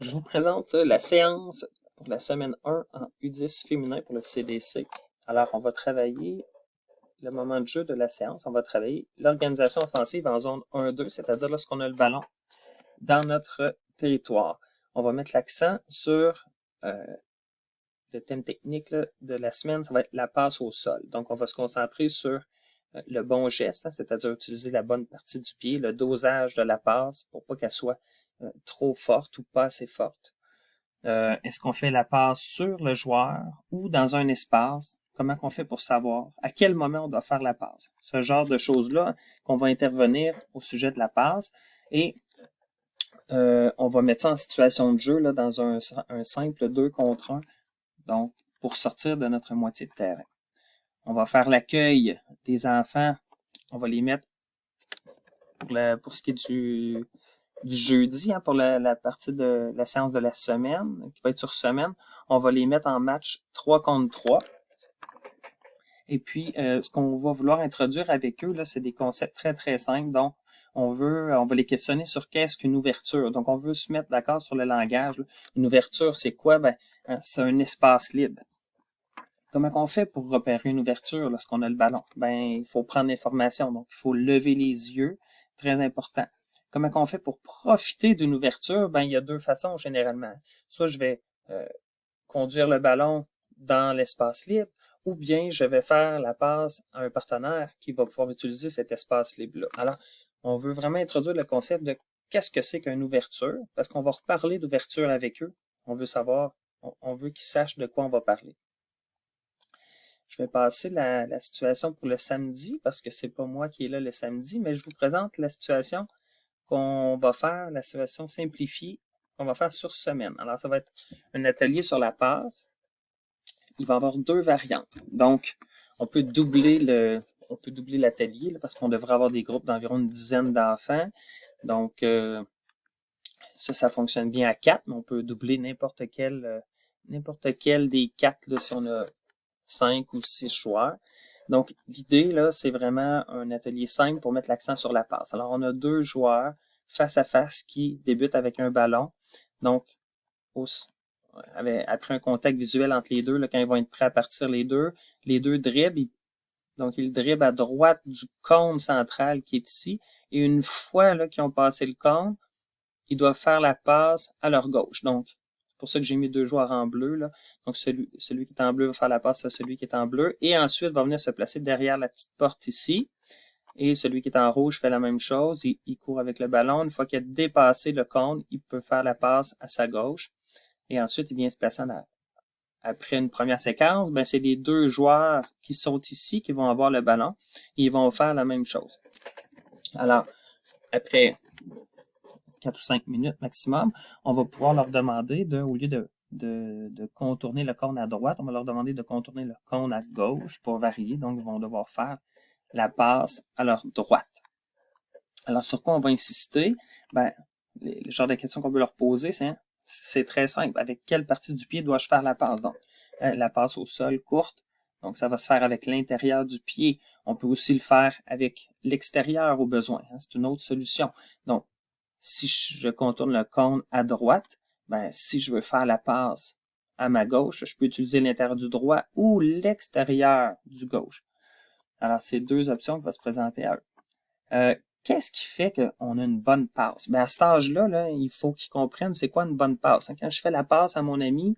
Je vous présente la séance pour la semaine 1 en U10 féminin pour le CDC. Alors, on va travailler le moment de jeu de la séance. On va travailler l'organisation offensive en zone 1-2, c'est-à-dire lorsqu'on a le ballon dans notre territoire. On va mettre l'accent sur le thème technique là, de la semaine, ça va être la passe au sol. Donc, on va se concentrer sur le bon geste, c'est-à-dire utiliser la bonne partie du pied, le dosage de la passe pour pas qu'elle soit trop forte ou pas assez forte. Est-ce qu'on fait la passe sur le joueur ou dans un espace? Comment on fait pour savoir à quel moment on doit faire la passe? Ce genre de choses-là qu'on va intervenir au sujet de la passe et on va mettre ça en situation de jeu là, dans un simple 2 contre 1, donc pour sortir de notre moitié de terrain. On va faire l'accueil des enfants. On va les mettre pour ce qui est du jeudi, hein, pour la partie de la séance de la semaine, qui va être sur semaine. On va les mettre en match 3 contre 3. Et puis, ce qu'on va vouloir introduire avec eux, là, c'est des concepts très, très simples. Donc, on va les questionner sur qu'est-ce qu'une ouverture. Donc, on veut se mettre d'accord sur le langage, là. Une ouverture, c'est quoi? C'est un espace libre. Comment on fait pour repérer une ouverture lorsqu'on a le ballon? Il faut prendre l'information. Donc, il faut lever les yeux. Très important. Comment on fait pour profiter d'une ouverture? Il y a deux façons généralement. Soit je vais conduire le ballon dans l'espace libre, ou bien je vais faire la passe à un partenaire qui va pouvoir utiliser cet espace libre-là. Alors, on veut vraiment introduire le concept de qu'est-ce que c'est qu'une ouverture, parce qu'on va reparler d'ouverture avec eux. On veut savoir, on veut qu'ils sachent de quoi on va parler. Je vais passer la situation pour le samedi, parce que c'est pas moi qui est là le samedi, mais je vous présente la situation qu'on va faire, la situation simplifiée qu'on va faire sur semaine. Alors, ça va être un atelier sur la passe. Il va y avoir deux variantes. Donc, on peut doubler l'atelier parce qu'on devrait avoir des groupes d'environ une dizaine d'enfants. Donc, ça fonctionne bien à 4, mais on peut doubler n'importe quel des 4 là, si on a 5 ou 6 joueurs. Donc, l'idée, là, c'est vraiment un atelier simple pour mettre l'accent sur la passe. Alors, on a deux joueurs face à face qui débutent avec un ballon. Donc, après un contact visuel entre les deux, là, quand ils vont être prêts à partir les deux dribblent. Donc, ils dribblent à droite du cône central qui est ici. Et une fois là, qu'ils ont passé le cône, ils doivent faire la passe à leur gauche. Donc, c'est pour ça que j'ai mis deux joueurs en bleu, là. Donc, celui qui est en bleu va faire la passe à celui qui est en bleu. Et ensuite, va venir se placer derrière la petite porte ici. Et celui qui est en rouge fait la même chose. Il court avec le ballon. Une fois qu'il a dépassé le cône, il peut faire la passe à sa gauche. Et ensuite, il vient se placer après une première séquence. C'est les deux joueurs qui sont ici qui vont avoir le ballon. Et ils vont faire la même chose. Alors, après 4 ou 5 minutes maximum, on va pouvoir leur demander au lieu de contourner le cône à droite, on va leur demander de contourner le cône à gauche pour varier. Donc, ils vont devoir faire la passe à leur droite. Alors, sur quoi on va insister? Le genre de questions qu'on veut leur poser, c'est très simple. Avec quelle partie du pied dois-je faire la passe? Donc, la passe au sol courte. Donc, ça va se faire avec l'intérieur du pied. On peut aussi le faire avec l'extérieur au besoin. C'est une autre solution. Donc, si je contourne le cône à droite, si je veux faire la passe à ma gauche, je peux utiliser l'intérieur du droit ou l'extérieur du gauche. Alors, c'est deux options qui vont se présenter à eux. Qu'est-ce qui fait qu'on a une bonne passe? À cet âge-là, là, il faut qu'ils comprennent c'est quoi une bonne passe. Quand je fais la passe à mon ami,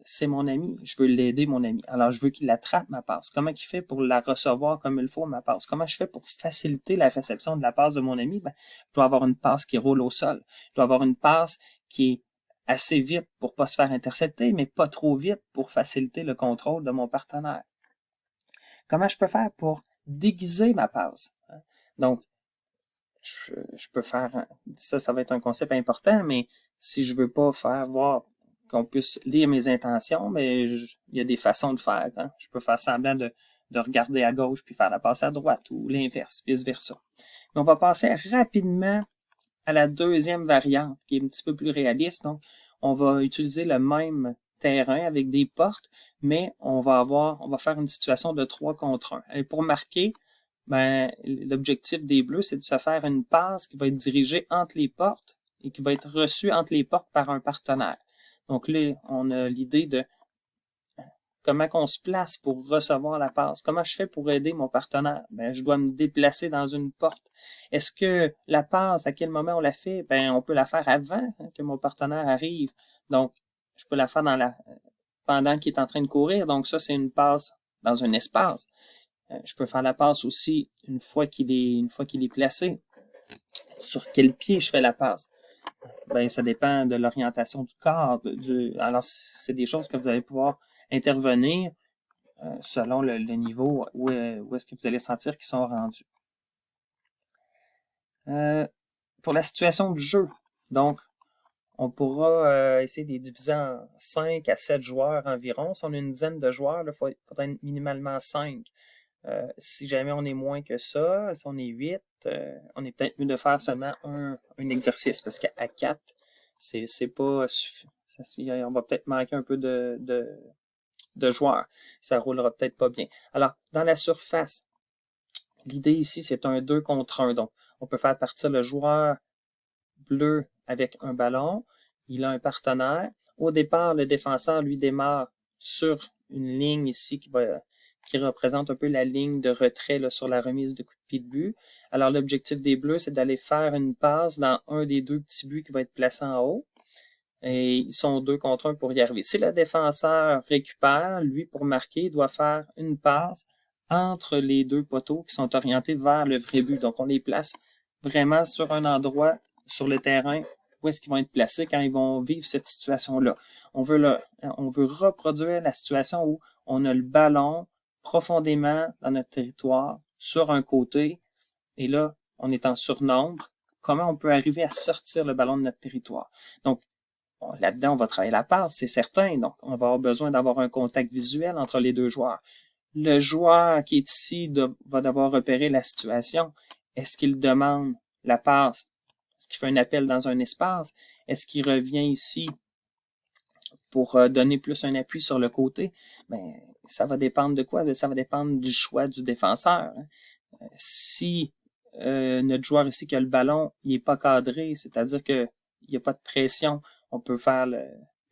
c'est mon ami. Je veux l'aider, mon ami. Alors, je veux qu'il attrape ma passe. Comment il fait pour la recevoir comme il faut, ma passe? Comment je fais pour faciliter la réception de la passe de mon ami? Je dois avoir une passe qui roule au sol. Je dois avoir une passe qui est assez vite pour pas se faire intercepter, mais pas trop vite pour faciliter le contrôle de mon partenaire. Comment je peux faire pour déguiser ma passe? Donc, je peux faire ça va être un concept important, mais si je veux pas faire voir qu'on puisse lire mes intentions, mais il y a des façons de faire. Hein. Je peux faire semblant de regarder à gauche puis faire la passe à droite ou l'inverse, vice-versa. On va passer rapidement à la deuxième variante qui est un petit peu plus réaliste. Donc, on va utiliser le même terrain avec des portes, mais on va faire une situation de 3 contre 1. Et pour marquer, l'objectif des Bleus, c'est de se faire une passe qui va être dirigée entre les portes et qui va être reçu entre les portes par un partenaire. Donc là, on a l'idée de comment on se place pour recevoir la passe. Comment je fais pour aider mon partenaire? Ben, je dois me déplacer dans une porte. Est-ce que la passe, à quel moment on la fait? Ben, on peut la faire avant que mon partenaire arrive. Donc, je peux la faire pendant qu'il est en train de courir. Donc, ça, c'est une passe dans un espace. Je peux faire la passe aussi une fois qu'il est placé. Sur quel pied je fais la passe? Ben, ça dépend de l'orientation du corps. Alors, c'est des choses que vous allez pouvoir intervenir selon le niveau où est-ce que vous allez sentir qu'ils sont rendus. Pour la situation du jeu, donc, on pourra essayer de les diviser en 5 à 7 joueurs environ. Si on a une dizaine de joueurs, il faudrait minimalement 5. Si jamais on est moins que ça, si on est 8, on est peut-être mieux de faire seulement un exercice, parce qu'à 4, c'est pas suffisant. On va peut-être manquer un peu de joueurs. Ça roulera peut-être pas bien. Alors, dans la surface, l'idée ici, c'est un 2 contre 1. Donc, on peut faire partir le joueur bleu avec un ballon. Il a un partenaire. Au départ, le défenseur, lui, démarre sur une ligne ici qui représente un peu la ligne de retrait là, sur la remise de coup de pied de but. Alors, l'objectif des Bleus, c'est d'aller faire une passe dans un des 2 petits buts qui va être placé en haut. Et ils sont 2 contre 1 pour y arriver. Si le défenseur récupère, lui, pour marquer, il doit faire une passe entre les 2 poteaux qui sont orientés vers le vrai but. Donc, on les place vraiment sur un endroit sur le terrain où est-ce qu'ils vont être placés quand ils vont vivre cette situation-là. On veut reproduire la situation où on a le ballon profondément dans notre territoire, sur un côté, et là, on est en surnombre. Comment on peut arriver à sortir le ballon de notre territoire? Donc, là-dedans, on va travailler la passe, c'est certain. Donc, on va avoir besoin d'avoir un contact visuel entre les 2 joueurs. Le joueur qui est ici va devoir repérer la situation. Est-ce qu'il demande la passe? Est-ce qu'il fait un appel dans un espace? Est-ce qu'il revient ici pour donner plus un appui sur le côté? Ben, ça va dépendre de quoi? Ça va dépendre du choix du défenseur. Si notre joueur ici qui a le ballon, il n'est pas cadré, c'est-à-dire qu'il n'y a pas de pression, on peut faire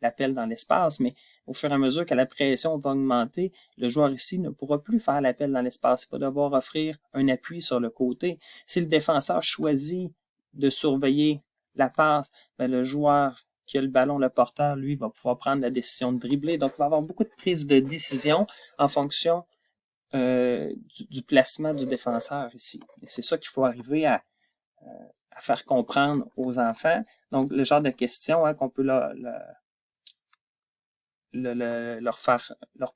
l'appel dans l'espace, mais au fur et à mesure que la pression va augmenter, le joueur ici ne pourra plus faire l'appel dans l'espace. Il va devoir offrir un appui sur le côté. Si le défenseur choisit de surveiller la passe, ben le joueur qui a le ballon, le porteur, lui, va pouvoir prendre la décision de dribbler. Donc, il va avoir beaucoup de prises de décision en fonction du placement du défenseur ici. Et c'est ça qu'il faut arriver à faire comprendre aux enfants. Donc, le genre de questions qu'on peut leur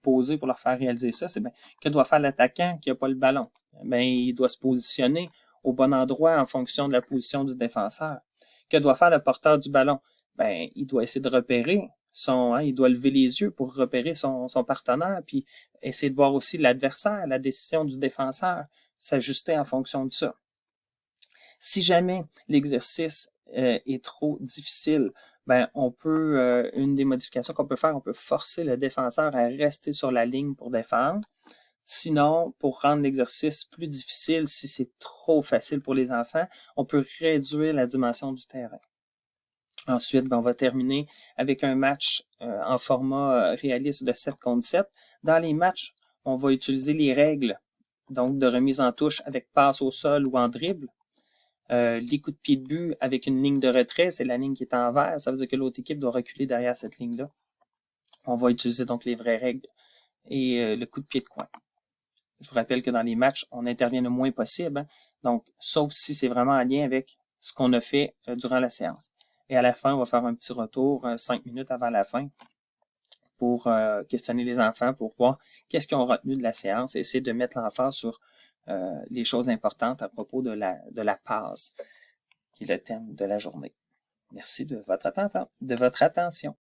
poser pour leur faire réaliser ça, c'est que doit faire l'attaquant qui n'a pas le ballon? Ben, il doit se positionner au bon endroit en fonction de la position du défenseur. Que doit faire le porteur du ballon? Ben, il doit essayer de repérer il doit lever les yeux pour repérer son partenaire, puis essayer de voir aussi l'adversaire, la décision du défenseur, s'ajuster en fonction de ça. Si jamais l'exercice est trop difficile, ben on peut une des modifications qu'on peut faire, on peut forcer le défenseur à rester sur la ligne pour défendre. Sinon, pour rendre l'exercice plus difficile, si c'est trop facile pour les enfants, on peut réduire la dimension du terrain. Ensuite, on va terminer avec un match en format réaliste de 7 contre 7. Dans les matchs, on va utiliser les règles donc de remise en touche avec passe au sol ou en dribble. Les coups de pied de but avec une ligne de retrait, c'est la ligne qui est en vert. Ça veut dire que l'autre équipe doit reculer derrière cette ligne-là. On va utiliser donc les vraies règles. Et le coup de pied de coin. Je vous rappelle que dans les matchs, on intervient le moins possible. Donc, sauf si c'est vraiment en lien avec ce qu'on a fait durant la séance. Et à la fin, on va faire un petit retour 5 minutes avant la fin pour questionner les enfants, pour voir qu'est-ce qu'ils ont retenu de la séance et essayer de mettre l'emphase sur les choses importantes à propos de la passe, qui est le thème de la journée. Merci de votre attention.